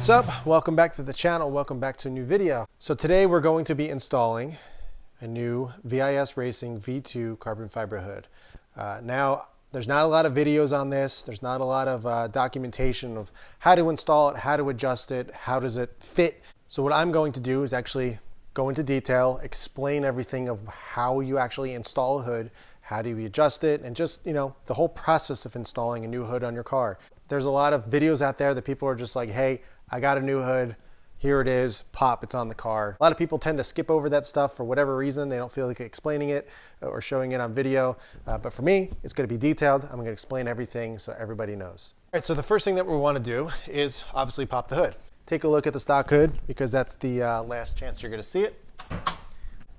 What's up? Welcome back to the channel. Welcome back to a new video. So today we're going to be installing a new VIS Racing V2 carbon fiber hood. Now, there's not a lot of videos on this. There's not a lot of documentation of how to install it, how to adjust it, how does it fit. So what I'm going to do is actually go into detail, explain everything of how you actually install a hood, how do you adjust it, and just, the whole process of installing a new hood on your car. There's a lot of videos out there that people are just like, hey, I got a new hood, here it is, pop, it's on the car. A lot of people tend to skip over that stuff for whatever reason. They don't feel like explaining it or showing it on video. But for me, it's gonna be detailed. I'm gonna explain everything so everybody knows. All right, so the first thing that we wanna do is obviously pop the hood. Take a look at the stock hood because that's the last chance you're gonna see it.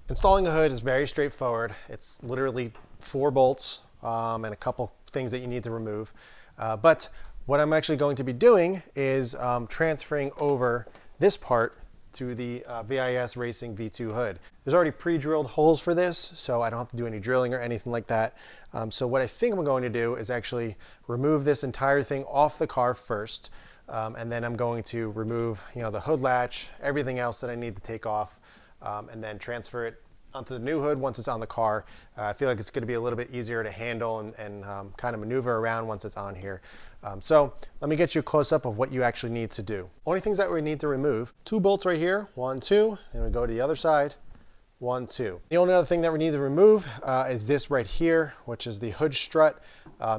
Installing a hood is very straightforward. It's literally 4 bolts and a couple things that you need to remove. But what I'm actually going to be doing is transferring over this part to the VIS Racing V2 hood. There's already pre-drilled holes for this, so I don't have to do any drilling or anything like that. So what I think I'm going to do is actually remove this entire thing off the car first, and then I'm going to remove the hood latch, everything else that I need to take off, and then transfer it onto the new hood once it's on the car. I feel like it's going to be a little bit easier to handle and kind of maneuver around once it's on here. So let me get you a close-up of what you actually need to do. Only things that we need to remove, 2 bolts right here, 1, 2, and we go to the other side, 1, 2. The only other thing that we need to remove is this right here, which is the hood strut.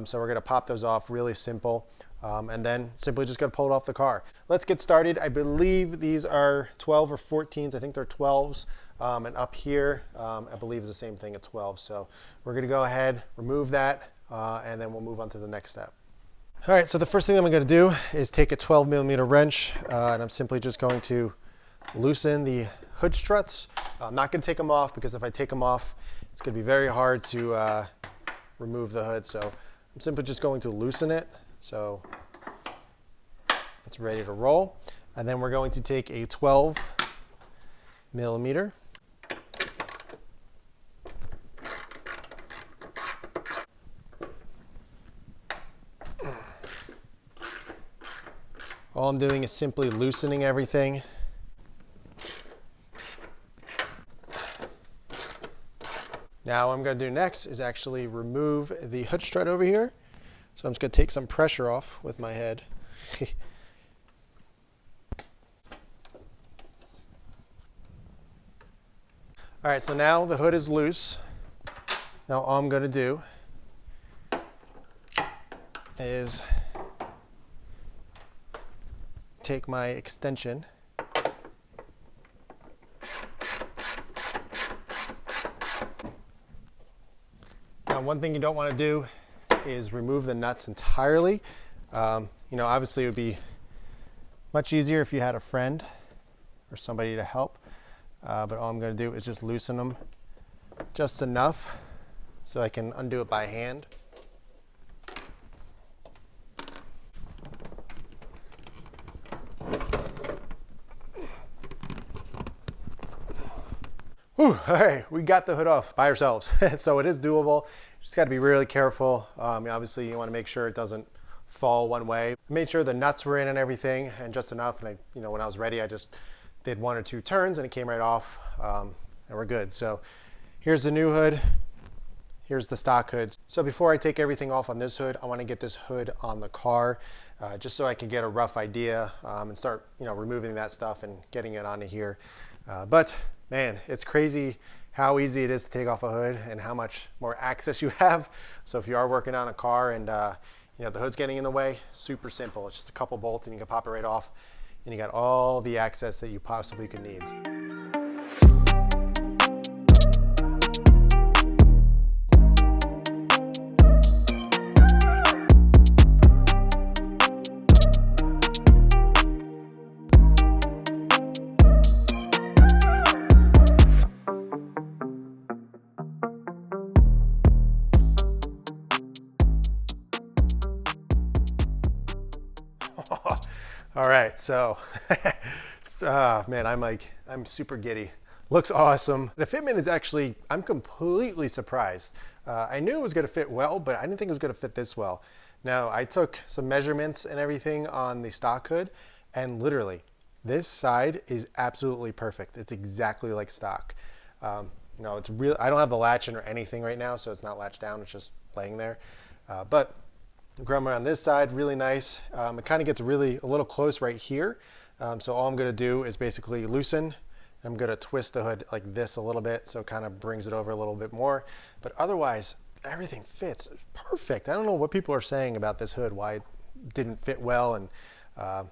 So we're going to pop those off, really simple. And then simply just got to pull it off the car. Let's get started. I believe these are 12 or 14s. I think they're 12s. And up here, I believe is the same thing at 12. So we're going to go ahead, remove that, and then we'll move on to the next step. All right, so the first thing I'm going to do is take a 12mm wrench, and I'm simply just going to loosen the hood struts. I'm not going to take them off because if I take them off, it's going to be very hard to remove the hood. So I'm simply just going to loosen it. So it's ready to roll. And then we're going to take a 12mm. All I'm doing is simply loosening everything. Now what I'm going to do next is actually remove the hood strut over here. So I'm just going to take some pressure off with my head. All right, so now the hood is loose. Now all I'm going to do is take my extension now. One thing you don't want to do is remove the nuts entirely. Obviously it would be much easier if you had a friend or somebody to help, but all I'm going to do is just loosen them just enough so I can undo it by hand. Whew, all right, we got the hood off by ourselves. So it is doable. Just got to be really careful. Obviously, you want to make sure it doesn't fall one way. I made sure the nuts were in and everything, and just enough. And when I was ready, I just did 1 or 2 turns, and it came right off, and we're good. So here's the new hood. Here's the stock hoods. So before I take everything off on this hood, I want to get this hood on the car, just so I can get a rough idea and start, removing that stuff and getting it onto here. But man, it's crazy how easy it is to take off a hood and how much more access you have. So if you are working on a car and the hood's getting in the way, super simple. It's just a couple bolts and you can pop it right off, and you got all the access that you possibly could need. All right, so man, I'm super giddy. Looks awesome. The fitment is actually, I'm completely surprised. I knew it was gonna fit well, but I didn't think it was gonna fit this well. Now, I took some measurements and everything on the stock hood, And literally, this side is absolutely perfect. It's exactly like stock. You know, it's real. I don't have the latch in or anything right now, so it's not latched down. It's just laying there. But grommet on this side, really nice. It kind of gets really a little close right here. So all I'm going to do is basically loosen. I'm going to twist the hood like this a little bit, so it kind of brings it over a little bit more. But otherwise, everything fits perfect. I don't know what people are saying about this hood, why it didn't fit well, and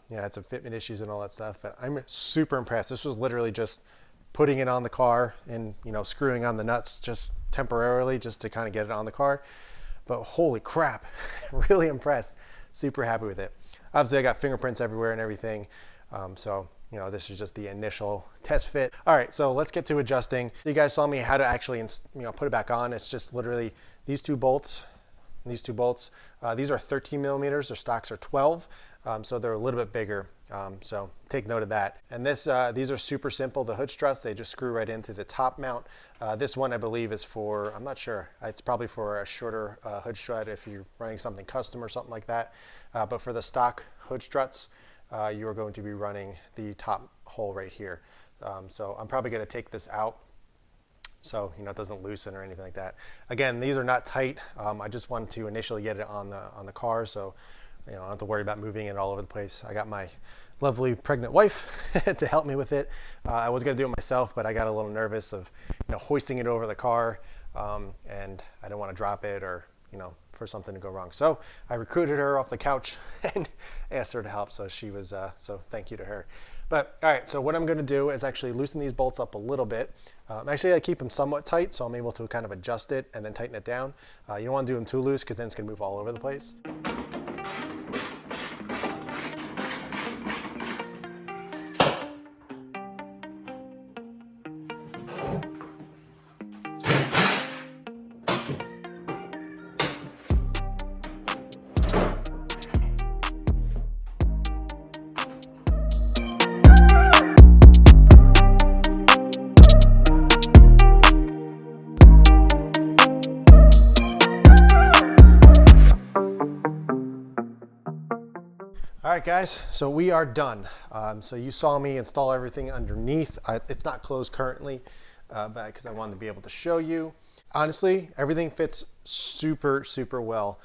you know, had some fitment issues and all that stuff. But I'm super impressed. This was literally just putting it on the car and, you know, screwing on the nuts just temporarily just to kind of get it on the car. But holy crap, really impressed. Super happy with it. Obviously, I got fingerprints everywhere and everything. So, you know, this is just the initial test fit. All right, so let's get to adjusting. You guys saw me how to actually, you know, put it back on. It's just literally these two bolts. These are 13 millimeters. Their stocks are 12, so they're a little bit bigger. So take note of that. And these are super simple. The hood struts, they just screw right into the top mount. This one I believe is for, I'm not sure, it's probably for a shorter hood strut if you're running something custom or something like that. But for the stock hood struts, you are going to be running the top hole right here. So I'm probably going to take this out so, you know, it doesn't loosen or anything like that. Again, these are not tight. I just wanted to initially get it on the car, so, you know, I don't have to worry about moving it all over the place. I got my lovely pregnant wife to help me with it. I was going to do it myself, but I got a little nervous of, you know, hoisting it over the car, and I didn't want to drop it or, you know, for something to go wrong. So I recruited her off the couch and asked her to help. So she was, so thank you to her. But all right, so what I'm going to do is actually loosen these bolts up a little bit. Actually, I keep them somewhat tight, so I'm able to kind of adjust it and then tighten it down. You don't want to do them too loose because then it's going to move all over the place. All right, guys, so we are done. So you saw me install everything underneath. It's not closed currently, because I wanted to be able to show you. Honestly, everything fits super, super well.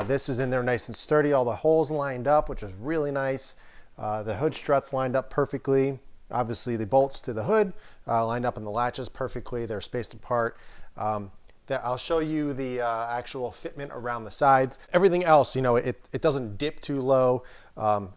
This is in there nice and sturdy. All the holes lined up, which is really nice. The hood struts lined up perfectly. Obviously, the bolts to the hood lined up in the latches perfectly. They're spaced apart. I'll show you the actual fitment around the sides. Everything else, you know, it doesn't dip too low.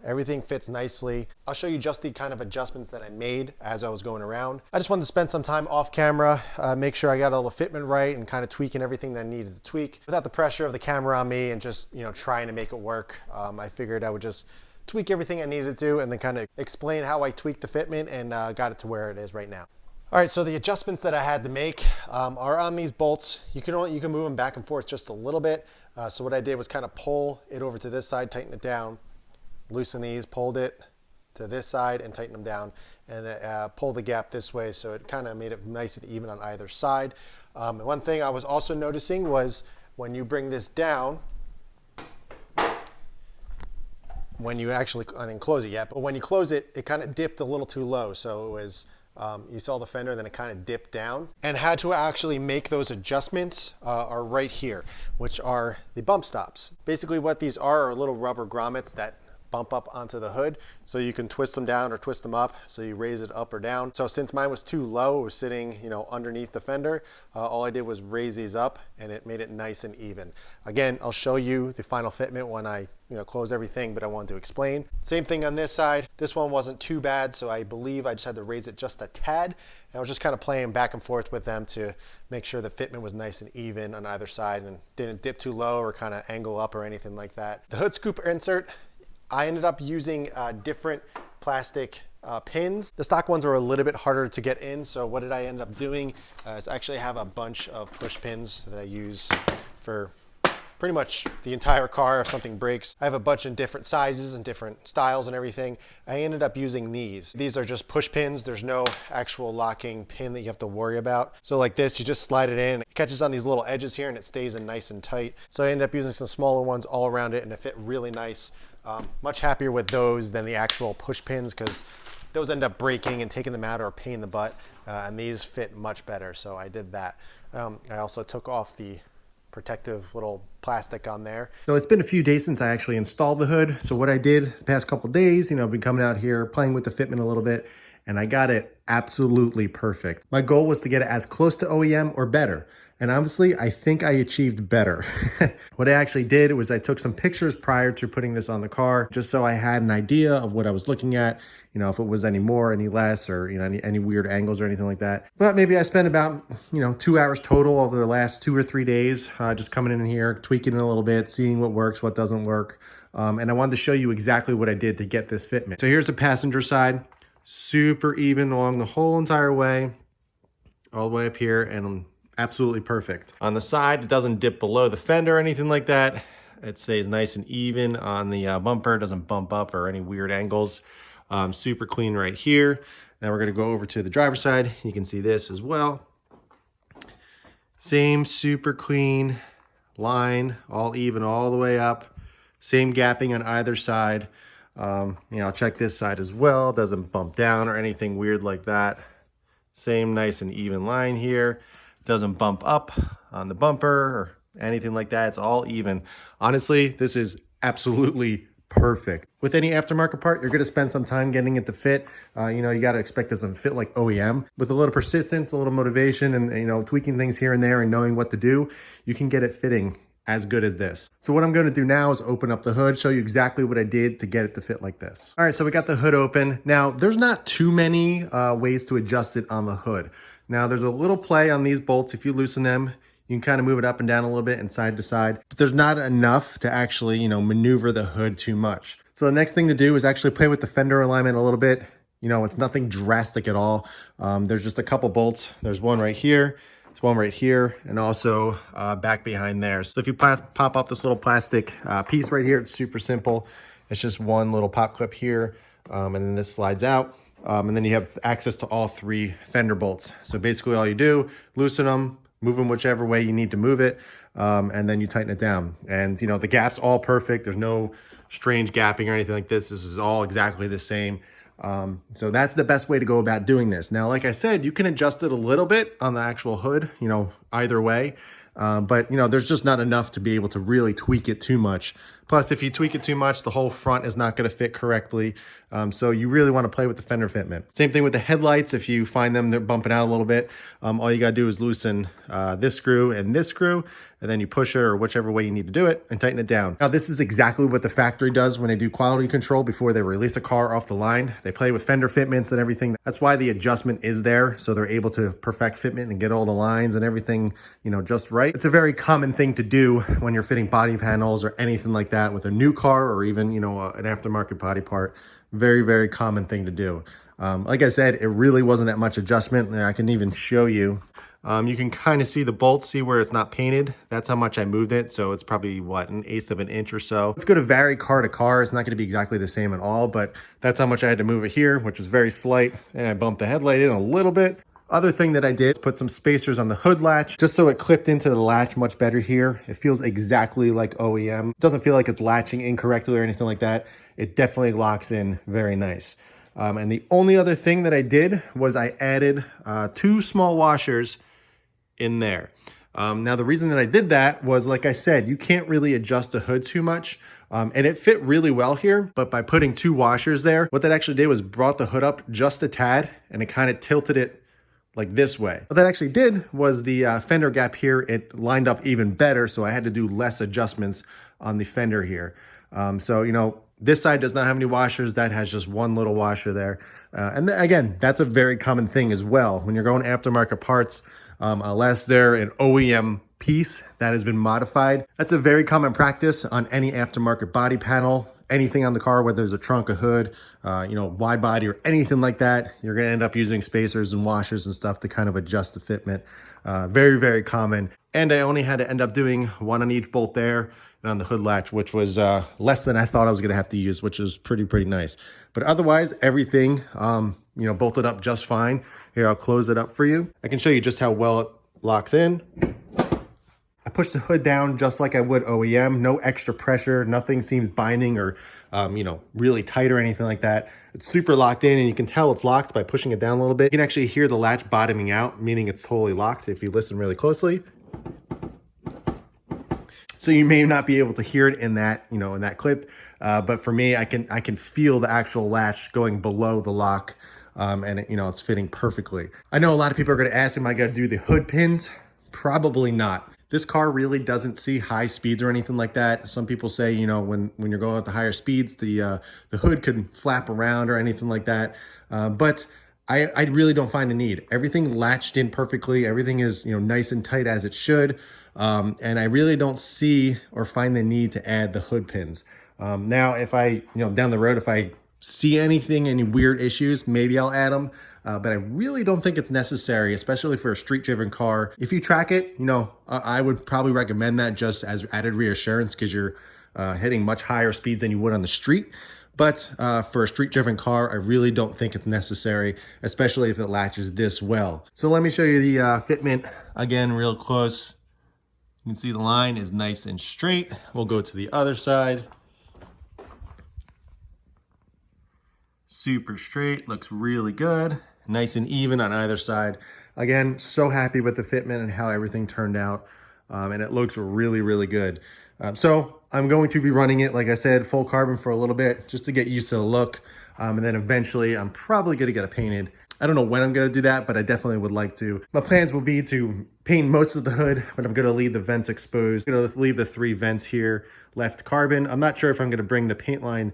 Everything fits nicely. I'll show you just the kind of adjustments that I made as I was going around. I just wanted to spend some time off camera, make sure I got all the fitment right and kind of tweaking everything that I needed to tweak without the pressure of the camera on me and just, you know, trying to make it work. I figured I would just tweak everything I needed to do and then kind of explain how I tweaked the fitment and got it to where it is right now. All right, so the adjustments that I had to make are on these bolts. You can move them back and forth just a little bit. So what I did was kind of pull it over to this side, tighten it down, loosen these, pulled it to this side and tighten them down, and pull the gap this way, so it kind of made it nice and even on either side. One thing I was also noticing was when you bring this down, when you actually, I didn't close it yet, but when you close it, it kind of dipped a little too low. So it was, you saw the fender, then it kind of dipped down. And how to actually make those adjustments are right here, which are the bump stops. Basically what these are little rubber grommets that bump up onto the hood, so you can twist them down or twist them up, so you raise it up or down. So since mine was too low, it was sitting, you know, underneath the fender, all I did was raise these up and it made it nice and even. Again, I'll show you the final fitment when I, you know, close everything, but I wanted to explain. Same thing on this side. This one wasn't too bad, so I believe I just had to raise it just a tad. And I was just kind of playing back and forth with them to make sure the fitment was nice and even on either side and didn't dip too low or kind of angle up or anything like that. The hood scoop insert, I ended up using different plastic pins. The stock ones are a little bit harder to get in, so what did I end up doing is actually have a bunch of push pins that I use for pretty much the entire car if something breaks. I have a bunch in different sizes and different styles and everything. I ended up using these. These are just push pins. There's no actual locking pin that you have to worry about. So like this, you just slide it in. It catches on these little edges here and it stays in nice and tight. So I ended up using some smaller ones all around it and it fit really nice. Much happier with those than the actual push pins, because those end up breaking and taking them out are a pain in the butt, and these fit much better, so I did that. I also took off the protective little plastic on there. So it's been a few days since I actually installed the hood. So what I did the past couple days, I've been coming out here playing with the Fitment a little bit, and I got it absolutely perfect. My goal was to get it as close to OEM or better. And honestly, I think I achieved better. What I actually did was I took some pictures prior to putting this on the car, just so I had an idea of what I was looking at, if it was any more, any less, or, any weird angles or anything like that. But maybe I spent about, 2 hours total over the last 2 or 3 days, just coming in here, tweaking it a little bit, seeing what works, what doesn't work. And I wanted to show you exactly what I did to get this fitment. So here's the passenger side, super even along the whole entire way, all the way up here, and absolutely perfect. On the side, it doesn't dip below the fender or anything like that. It stays nice and even on the bumper. It doesn't bump up or any weird angles. Super clean right here. Now we're gonna go over to the driver's side. You can see this as well. Same super clean line, all even all the way up. Same gapping on either side. I'll check this side as well. Doesn't bump down or anything weird like that. Same nice and even line here. Doesn't bump up on the bumper or anything like that. It's all even. Honestly, this is absolutely perfect. With any aftermarket part, you're going to spend some time getting it to fit. You got to expect this to fit like OEM. With a little persistence, a little motivation, and tweaking things here and there and knowing what to do, you can get it fitting as good as this. So what I'm going to do now is open up the hood, show you exactly what I did to get it to fit like this. All right, so we got the hood open. Now, there's not too many ways to adjust it on the hood. Now there's a little play on these bolts. If you loosen them, you can kind of move it up and down a little bit and side to side, but there's not enough to actually, maneuver the hood too much. So the next thing to do is actually play with the fender alignment a little bit. It's nothing drastic at all. There's just a couple bolts. There's one right here, there's one right here, and also back behind there. So if you pop off this little plastic piece right here, it's super simple. It's just one little pop clip here, and then this slides out. And then you have access to all 3 fender bolts. So basically all you do, loosen them, move them whichever way you need to move it, and then you tighten it down. And the gap's all perfect. There's no strange gapping or anything like this. This is all exactly the same. So that's the best way to go about doing this. Now, like I said, you can adjust it a little bit on the actual hood, either way. But there's just not enough to be able to really tweak it too much. Plus, if you tweak it too much, the whole front is not going to fit correctly. So you really want to play with the fender fitment. Same thing with the headlights. If you find them, they're bumping out a little bit, all you got to do is loosen this screw and this screw, and then you push it or whichever way you need to do it and tighten it down. Now, this is exactly what the factory does when they do quality control before they release a car off the line. They play with fender fitments and everything. That's why the adjustment is there. So they're able to perfect fitment and get all the lines and everything, just right. It's a very common thing to do when you're fitting body panels or anything like that with a new car or even, an aftermarket body part. Very, very common thing to do. Like I said, it really wasn't that much adjustment. I can even show you. You can kind of see the bolts, see where it's not painted. That's how much I moved it. So it's probably, what, 1/8 of an inch or so. It's going to vary car to car. It's not going to be exactly the same at all, but that's how much I had to move it here, which was very slight. And I bumped the headlight in a little bit. Other thing that I did, put some spacers on the hood latch, just so it clipped into the latch much better here. It feels exactly like OEM. It doesn't feel like it's latching incorrectly or anything like that. It definitely locks in very nice. And the only other thing that I did was I added 2 small washers in there. Now, the reason that I did that was, like I said, you can't really adjust the hood too much. And it fit really well here, but by putting 2 washers there, what that actually did was brought the hood up just a tad, and it kind of tilted it like this way. What that actually did was the fender gap here, it lined up even better, so I had to do less adjustments on the fender here. So, this side does not have any washers. That has just one little washer there. And again, that's a very common thing as well. When you're going aftermarket parts, unless they're an OEM piece that has been modified, that's a very common practice on any aftermarket body panel. Anything on the car, whether it's a trunk, a hood, wide body or anything like that, you're going to end up using spacers and washers and stuff to kind of adjust the fitment. Very, very common. And I only had to end up doing 1 on each bolt there and on the hood latch, which was less than I thought I was going to have to use, which was pretty nice. But otherwise, everything, bolted up just fine. Here, I'll close it up for you. I can show you just how well it locks in. I push the hood down just like I would OEM, no extra pressure, nothing seems binding or really tight or anything like that. It's super locked in, and you can tell it's locked by pushing it down a little bit. You can actually hear the latch bottoming out, meaning it's totally locked if you listen really closely. So you may not be able to hear it in that, in that clip, but for me, I can feel the actual latch going below the lock, and it's fitting perfectly. I know a lot of people are going to ask, am I going to do the hood pins? Probably not. This car really doesn't see high speeds or anything like that. Some people say, when you're going at the higher speeds, the hood could flap around or anything like that. But I really don't find a need. Everything latched in perfectly. Everything is, nice and tight as it should. And I really don't see or find the need to add the hood pins. Now, if I, down the road, if I see anything, any weird issues, maybe I'll add them. But I really don't think it's necessary, especially for a street driven car. If you track it, I would probably recommend that just as added reassurance, because you're hitting much higher speeds than you would on the street. But for a street driven car, I really don't think it's necessary, especially if it latches this well. So let me show you the fitment again real close. You can see the line is nice and straight. We'll go to the other side. Super straight, looks really good. Nice and even on either side. Again, so happy with the fitment and how everything turned out. And it looks really, really good. So I'm going to be running it, like I said, full carbon for a little bit, just to get used to the look. And then eventually I'm probably gonna get it painted. I don't know when I'm gonna do that, but I definitely would like to. My plans will be to paint most of the hood, but I'm gonna leave the vents exposed. I'm gonna leave the 3 vents here left carbon. I'm not sure if I'm gonna bring the paint line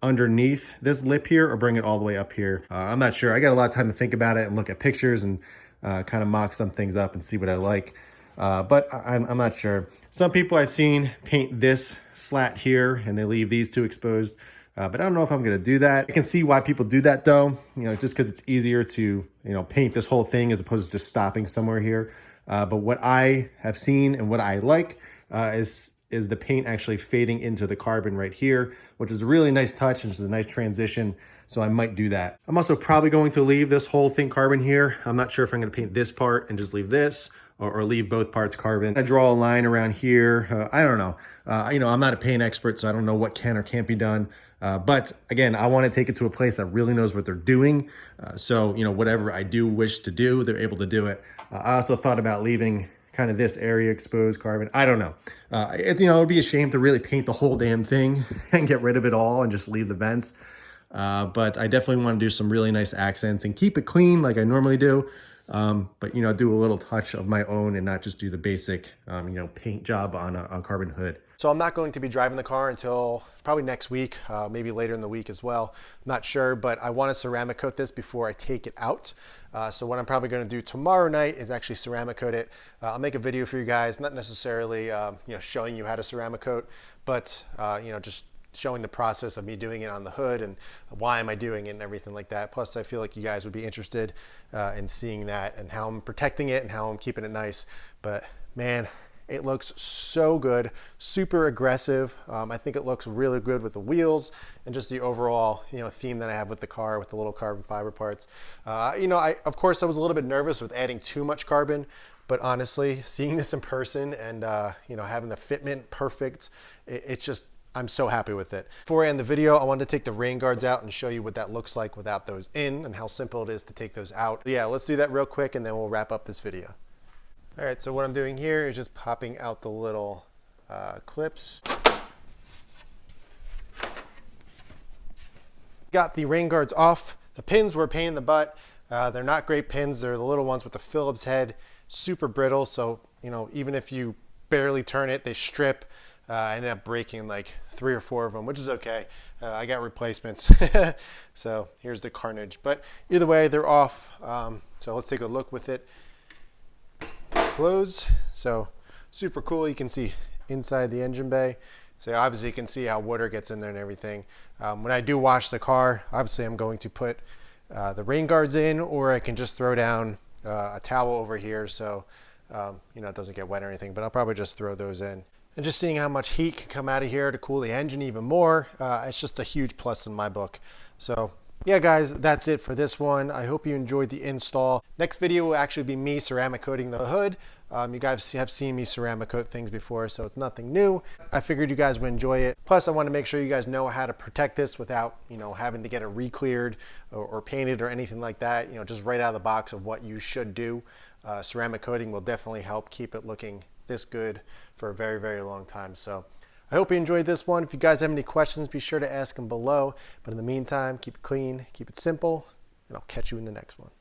underneath this lip here or bring it all the way up here. I'm not sure. I got a lot of time to think about it and look at pictures and kind of mock some things up and see what I like. But I'm not sure. Some people I've seen paint this slat here and they leave these 2 exposed. But I don't know if I'm going to do that. I can see why people do that though, just because it's easier to, paint this whole thing as opposed to just stopping somewhere here. But what I have seen and what I like is the paint actually fading into the carbon right here, which is a really nice touch and it's a nice transition. So I might do that. I'm also probably going to leave this whole thing carbon here. I'm not sure if I'm going to paint this part and just leave this, or leave both parts carbon. I draw a line around here. I don't know. I'm not a paint expert, so I don't know what can or can't be done. But again, I want to take it to a place that really knows what they're doing. So whatever I do wish to do, they're able to do it. I also thought about leaving kind of this area exposed carbon. I don't know. It would be a shame to really paint the whole damn thing and get rid of it all and just leave the vents. But I definitely want to do some really nice accents and keep it clean like I normally do. But do a little touch of my own and not just do the basic, paint job on carbon hood. So I'm not going to be driving the car until probably next week, maybe later in the week as well. I'm not sure, but I want to ceramic coat this before I take it out. So what I'm probably going to do tomorrow night is actually ceramic coat it. I'll make a video for you guys, not necessarily, showing you how to ceramic coat, but, just showing the process of me doing it on the hood and why am I doing it and everything like that. Plus, I feel like you guys would be interested in seeing that and how I'm protecting it and how I'm keeping it nice. But man, it looks so good, super aggressive. I think it looks really good with the wheels and just the overall, theme that I have with the car with the little carbon fiber parts. Of course, I was a little bit nervous with adding too much carbon, but honestly, seeing this in person and, having the fitment perfect, it's just, I'm so happy with it. Before I end the video, I wanted to take the rain guards out and show you what that looks like without those in and how simple it is to take those out. Yeah, let's do that real quick and then we'll wrap up this video. All right, so what I'm doing here is just popping out the little clips. Got the rain guards off. The pins were a pain in the butt. They're not great pins. They're the little ones with the Phillips head, super brittle. So, even if you barely turn it, they strip. I ended up breaking like 3 or 4 of them, which is okay. I got replacements. So here's the carnage. But either way, they're off. So let's take a look with it. Close. So super cool. You can see inside the engine bay. So obviously you can see how water gets in there and everything. When I do wash the car, obviously I'm going to put the rain guards in, or I can just throw down a towel over here so it doesn't get wet or anything, but I'll probably just throw those in. And just seeing how much heat can come out of here to cool the engine even more, it's just a huge plus in my book. So Yeah guys, that's it for this one. I hope you enjoyed the install. Next video will actually be me ceramic coating the hood. You guys have seen me ceramic coat things before, so it's nothing new. I figured you guys would enjoy it. Plus I want to make sure you guys know how to protect this without, having to get it re-cleared or painted or anything like that. Just right out of the box of what you should do. Ceramic coating will definitely help keep it looking this good for a very, very long time. So I hope you enjoyed this one. If you guys have any questions, be sure to ask them below. But in the meantime, keep it clean, keep it simple, and I'll catch you in the next one.